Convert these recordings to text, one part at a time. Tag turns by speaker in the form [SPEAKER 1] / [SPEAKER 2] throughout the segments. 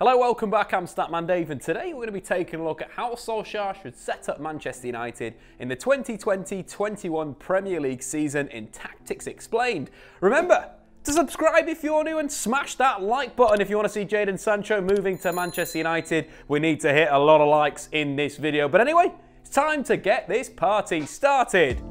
[SPEAKER 1] Hello, welcome back, I'm Statman Dave, and today we're going to be taking a look at how Solskjaer should set up Manchester United in the 2020-21 Premier League season in Tactics Explained. Remember to subscribe if you're new and smash that like button if you want to see Jadon Sancho moving to Manchester United. We need to hit a lot of likes in this video. But anyway, it's time to get this party started.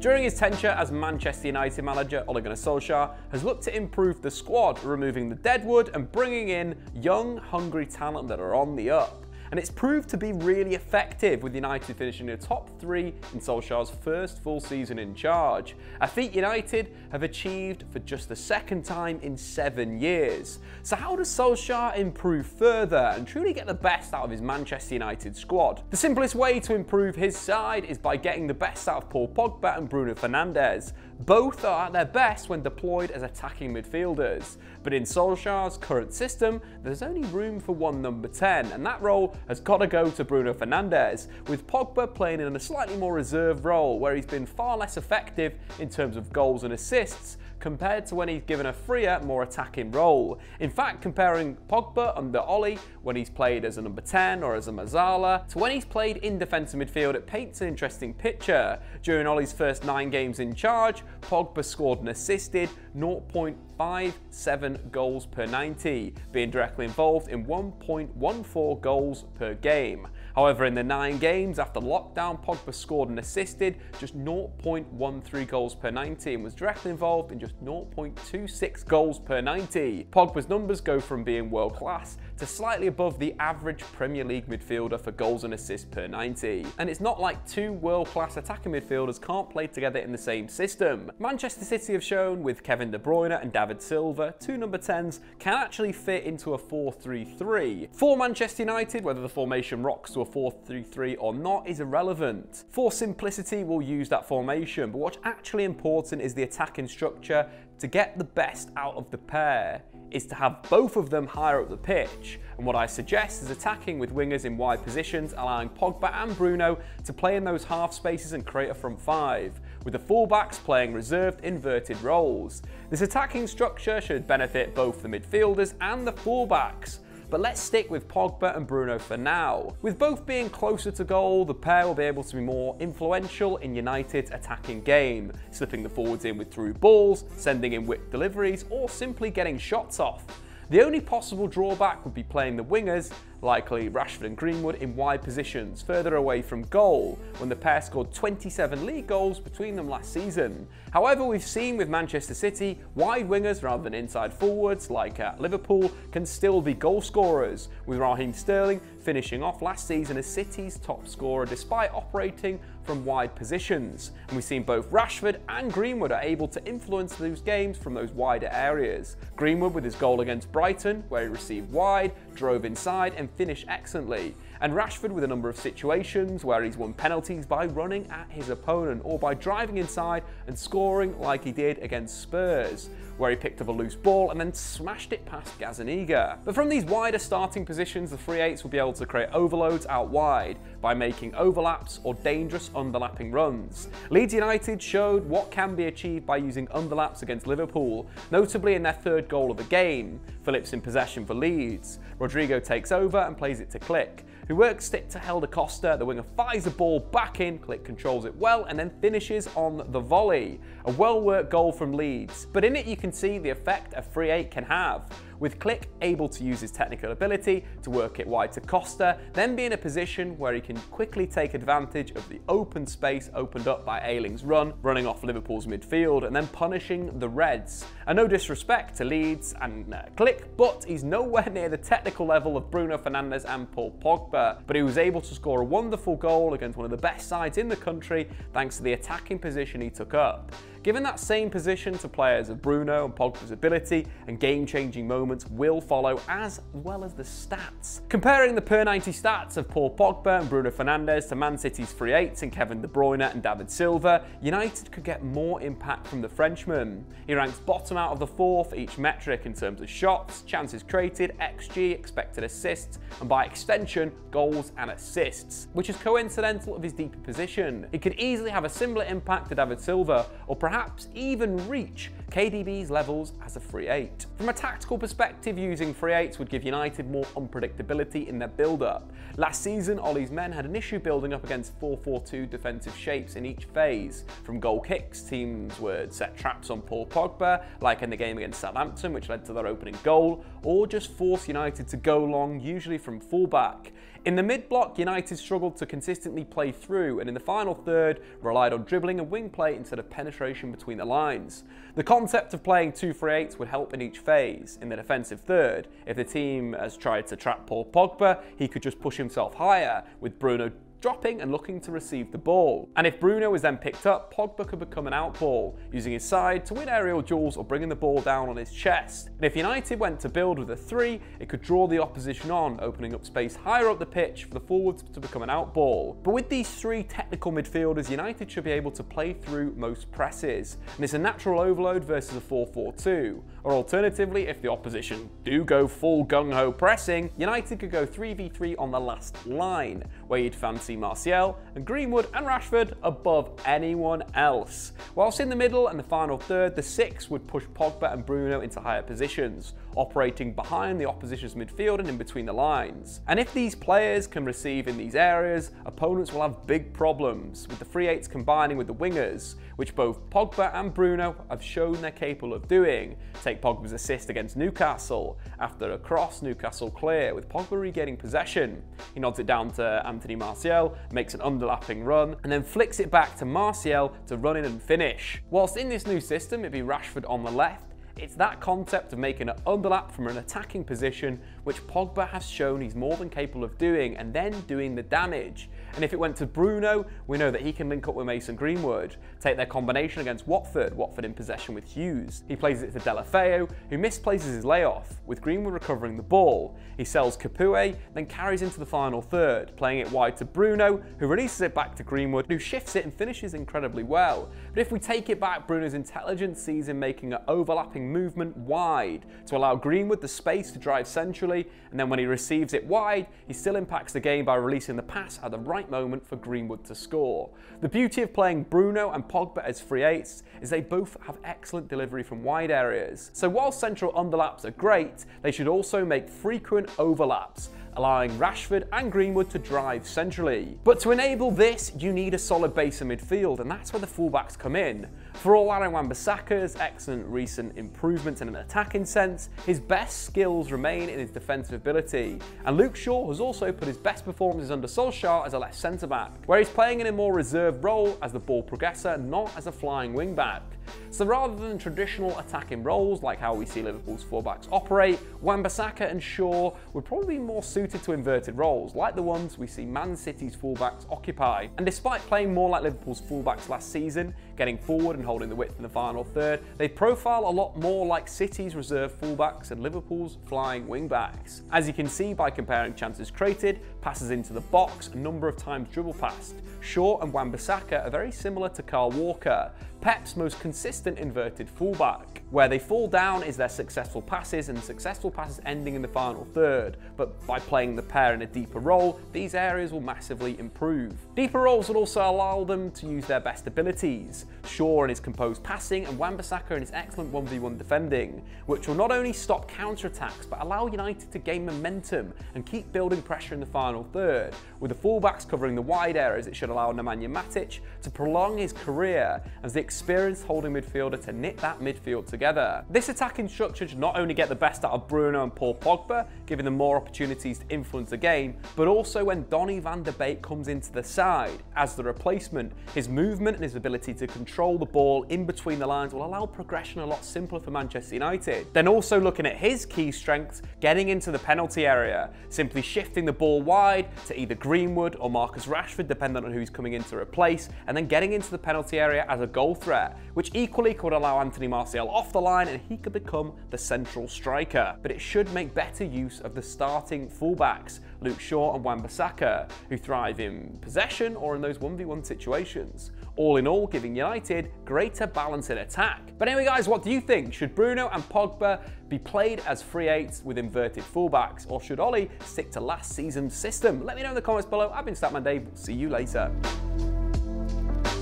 [SPEAKER 1] During his tenure as Manchester United manager, Ole Gunnar Solskjaer has looked to improve the squad, removing the deadwood and bringing in young, hungry talent that are on the up. And it's proved to be really effective, with United finishing in the top 3 in Solskjaer's first full season in charge. A feat United have achieved for just the second time in 7 years. So how does Solskjaer improve further and truly get the best out of his Manchester United squad? The simplest way to improve his side is by getting the best out of Paul Pogba and Bruno Fernandes. Both are at their best when deployed as attacking midfielders. But in Solskjaer's current system, there's only room for one number 10, and that role has got to go to Bruno Fernandes, with Pogba playing in a slightly more reserved role where he's been far less effective in terms of goals and assists compared to when he's given a freer, more attacking role. In fact, comparing Pogba under Ole when he's played as a number 10 or as a Mazzala to when he's played in defensive midfield, it paints an interesting picture. During Ole's first 9 games in charge, Pogba scored and assisted 0.57 goals per 90, being directly involved in 1.14 goals per game. However, in the 9 games after lockdown, Pogba scored and assisted just 0.13 goals per 90 and was directly involved in just 0.26 goals per 90. Pogba's numbers go from being world class to slightly above the average Premier League midfielder for goals and assists per 90. And it's not like 2 world-class attacking midfielders can't play together in the same system. Manchester City have shown with Kevin De Bruyne and David Silva, 2 number 10s can actually fit into a 4-3-3. For Manchester United, whether the formation rocks to a 4-3-3 or not is irrelevant. For simplicity, we'll use that formation, but what's actually important is the attacking structure. To get the best out of the pair is to have both of them higher up the pitch, and what I suggest is attacking with wingers in wide positions, allowing Pogba and Bruno to play in those half spaces and create a front 5, with the fullbacks playing reserved inverted roles. This attacking structure should benefit both the midfielders and the fullbacks. But let's stick with Pogba and Bruno for now. With both being closer to goal, the pair will be able to be more influential in United's attacking game, slipping the forwards in with through balls, sending in whip deliveries, or simply getting shots off. The only possible drawback would be playing the wingers, likely Rashford and Greenwood, in wide positions, further away from goal, when the pair scored 27 league goals between them last season. However, we've seen with Manchester City, wide wingers rather than inside forwards, like at Liverpool, can still be goal scorers, with Raheem Sterling finishing off last season as City's top scorer despite operating from wide positions. And we've seen both Rashford and Greenwood are able to influence those games from those wider areas. Greenwood with his goal against Brighton, where he received wide, drove inside and finished excellently. And Rashford with a number of situations where he's won penalties by running at his opponent or by driving inside and scoring like he did against Spurs, where he picked up a loose ball and then smashed it past Gazaniga. But from these wider starting positions, the free eights will be able to create overloads out wide by making overlaps or dangerous underlapping runs. Leeds United showed what can be achieved by using underlaps against Liverpool, notably in their 3rd goal of the game. Phillips in possession for Leeds. Rodrigo takes over and plays it to Click, who works it to Helder Costa. The winger fires the ball back in, Click controls it well and then finishes on the volley. A well-worked goal from Leeds, but in it you can see the effect a free 8 can have, with Click able to use his technical ability to work it wide to Costa, then be in a position where he can quickly take advantage of the open space opened up by Ayling's run, running off Liverpool's midfield and then punishing the Reds. And no disrespect to Leeds and Click, but he's nowhere near the technical level of Bruno Fernandes and Paul Pogba, but he was able to score a wonderful goal against one of the best sides in the country thanks to the attacking position he took up. Given that same position to players of Bruno and Pogba's ability, and game-changing moments will follow, as well as the stats. Comparing the per 90 stats of Paul Pogba and Bruno Fernandes to Man City's free 8s and Kevin De Bruyne and David Silva, United could get more impact from the Frenchman. He ranks bottom out of the 4 for each metric in terms of shots, chances created, XG, expected assists, and by extension, goals and assists, which is coincidental of his deeper position. He could easily have a similar impact to David Silva, or perhaps even reach KDB's levels as a free 8. From a tactical perspective, using free 8s would give United more unpredictability in their build-up. Last season, Ole's men had an issue building up against 4-4-2 defensive shapes in each phase. From goal kicks, teams would set traps on Paul Pogba, like in the game against Southampton, which led to their opening goal, or just force United to go long, usually from fullback. In the mid-block, United struggled to consistently play through, and in the final third, relied on dribbling and wing play instead of penetration between the lines. The concept of playing 2 free 8s would help in each phase. In the defensive third, if the team has tried to trap Paul Pogba, he could just push himself higher, with Bruno dropping and looking to receive the ball. And if Bruno was then picked up, Pogba could become an outball, using his side to win aerial duels or bringing the ball down on his chest. And if United went to build with a 3, it could draw the opposition on, opening up space higher up the pitch for the forwards to become an outball. But with these 3 technical midfielders, United should be able to play through most presses. And it's a natural overload versus a 4-4-2. Or alternatively, if the opposition do go full gung-ho pressing, United could go 3v3 on the last line, where you'd fancy Martial and Greenwood and Rashford above anyone else. Whilst in the middle and the final third, the 6 would push Pogba and Bruno into higher positions, operating behind the opposition's midfield and in between the lines. And if these players can receive in these areas, opponents will have big problems, with the free 8s combining with the wingers, which both Pogba and Bruno have shown they're capable of doing. Take Pogba's assist against Newcastle. After a cross, Newcastle clear, with Pogba regaining possession. He nods it down to Anthony Martial, makes an underlapping run, and then flicks it back to Martial to run in and finish. Whilst in this new system, it'd be Rashford on the left. It's that concept of making an underlap from an attacking position, which Pogba has shown he's more than capable of doing, and then doing the damage. And if it went to Bruno, we know that he can link up with Mason Greenwood. Take their combination against Watford in possession with Hughes. He plays it to Deulofeu, who misplaces his layoff, with Greenwood recovering the ball. He sells Capoue, then carries into the final third, playing it wide to Bruno, who releases it back to Greenwood, who shifts it and finishes incredibly well. But if we take it back, Bruno's intelligence sees him making an overlapping movement wide to allow Greenwood the space to drive centrally, and then when he receives it wide, he still impacts the game by releasing the pass at the right moment for Greenwood to score. The beauty of playing Bruno and Pogba as free 8s is they both have excellent delivery from wide areas. So while central underlaps are great, they should also make frequent overlaps, allowing Rashford and Greenwood to drive centrally. But to enable this, you need a solid base of midfield, and that's where the fullbacks come in. For all Wan-Bissaka's excellent recent improvements in an attacking sense, his best skills remain in his defensive ability. And Luke Shaw has also put his best performances under Solskjaer as a left centre-back, where he's playing in a more reserved role as the ball progressor, not as a flying wing-back. So rather than traditional attacking roles like how we see Liverpool's fullbacks operate, Wan-Bissaka and Shaw would probably be more suited to inverted roles, like the ones we see Man City's fullbacks occupy. And despite playing more like Liverpool's fullbacks last season, getting forward and holding the width in the final third, they profile a lot more like City's reserve fullbacks and Liverpool's flying wingbacks. As you can see by comparing chances created, passes into the box, and number of times dribble passed, Shaw and Wan-Bissaka are very similar to Kyle Walker, Pep's most consistent inverted fullback. Where they fall down is their successful passes, and successful passes ending in the final third, but by playing the pair in a deeper role, these areas will massively improve. Deeper roles will also allow them to use their best abilities, Shaw in his composed passing and Wan-Bissaka in his excellent 1v1 defending, which will not only stop counter-attacks but allow United to gain momentum and keep building pressure in the final third. With the fullbacks covering the wide areas, it should allow Nemanja Matic to prolong his career as the experienced holding midfielder to knit that midfield together. This attacking structure should not only get the best out of Bruno and Paul Pogba, giving them more opportunities to influence the game, but also when Donny van de Beek comes into the side as the replacement, his movement and his ability to control the ball in between the lines will allow progression a lot simpler for Manchester United. Then also looking at his key strengths, getting into the penalty area, simply shifting the ball wide to either Greenwood or Marcus Rashford, depending on who's coming in to replace, and then getting into the penalty area as a goal threat, which equally could allow Anthony Martial off the line and he could become the central striker. But it should make better use of the starting fullbacks, Luke Shaw and Wan-Bissaka, who thrive in possession or in those 1v1 situations. All in all, giving United greater balance in attack. But anyway guys, what do you think? Should Bruno and Pogba be played as free 8s with inverted fullbacks, or should Ole stick to last season's system? Let me know in the comments below. I've been Statman Dave, see you later.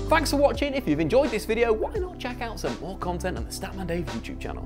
[SPEAKER 1] Thanks for watching. If you've enjoyed this video, why not check out some more content on the Statman Dave YouTube channel.